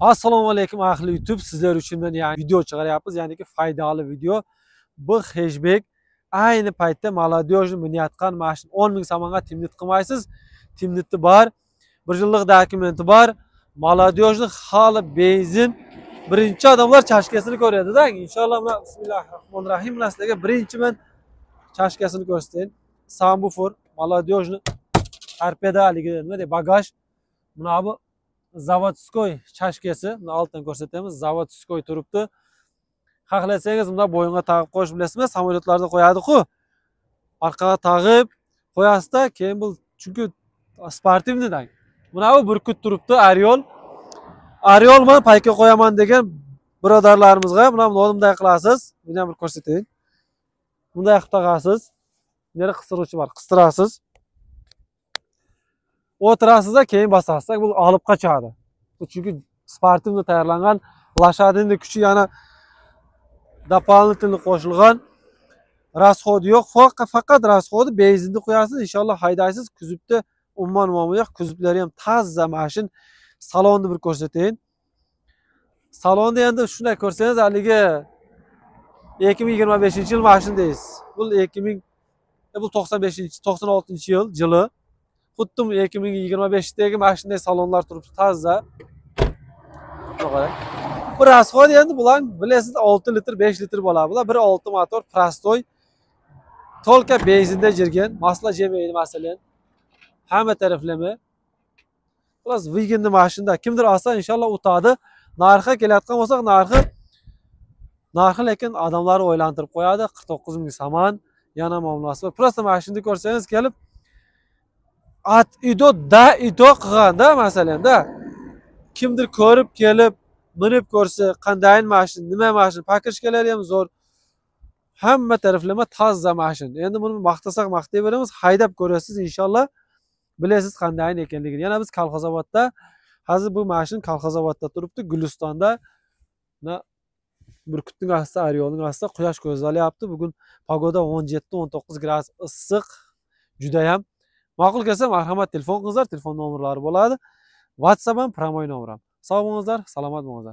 Assalomu alaykum ahli YouTube. Sizlar uchun men yangi video chiqaryapmiz, ya'niki foydali video. Bu hashbek ayni paytda молодежь minayotgan mashina 10 ming so'mga timnit qilmaysiz. Timniti bor, 1 yillik dokumenti bor. Молодежьni hali benzin birinchi odamlar chashkasini ko'radi-da. Inshaalloh bismillahirrohmanirrohim bilan sizlarga birinchi men chashkasini ko'rsatayin. Subwoofer, молодежьni torpedaligi nima deydi, bagaj. Mana bu zavodskoy chashkasi, buni altdan ko'rsatamiz. Zavodskoy turibdi. Xohlasangiz bunda bo'yinga taqib qo'yish bilasizmi? Samolyotlarda qo'yadi-ku. Orqaga taqib qo'yasizda, keyin bu chunki sportivnidan. Mana bu burkut turibdi, Ariol. Ariol men payka qo'yaman degan birodarlarimizga mana bunday qilasiz. Buni ham bir ko'rsatayin. Bunday qilib taqasiz. Neri qistiruvchi bor, qistirasiz. O'tirasizda, keyin bosasiz. Bu olib qochadi. Bu chunki sportivni tayyorlangan, lashadinning kuchi yana doполнительно qo'shilgan. Расход yo'q, faqat rasxodi benzinni qo'yasiz, inshaalloh haydaysiz. Kuzubda umuman muammo yo'q. Kuzublari ham toza mashin. Salonni bir ko'rsatayin. Salonni endi shunday ko'rsangiz, haligi 2025-yil mashinadaysiz. Bu 96-yil yili. Xuddi 2025dagi mashinadagi salonlar turibdi, toza. Bu rasxod endi bular bilasiz 6 litr, 5 litr bo'ladi. Bular 1.6 motor, prostoy. Tolka benzinda jirgan, masla jemaydi masalan. Hamma taraflama. Plus veganni mashinada kimdir olsa inshaalloh o'tadi. Narxi kelayotgan bo'lsa, narxi lekin odamlarni o'ylantirib qo'yadi. 49 ming so'm yana muomalasi bor. Prosta mashinani ko'rsangiz kelib at ido qilganda masalanda kimdir ko'rib kelib minib ko'rsa, qanday mashin, nima mashin, pakirishkalari ham zo'r. Hamma taraflama toza mashin. Endi buni maqtasak maqtayveramiz, haydab ko'rasiz inshaalloh. Bilasiz qanday ekanligini. Yana biz Kolxozobodda, hozir bu mashin Kolxozobodda turibdi, Gulistonda. Burkutning ostida, Ariolning ostida quyosh ko'zlaryapti. Bugun pagoda 17-19 gradus issiq. Juda ham ma'qul kelsa marhamat telefon qilingizlar, telefon nomerlari bo'ladi. WhatsApp ham, promoy nomerim. Sog' bo'lingizlar, salomat bo'lingizlar.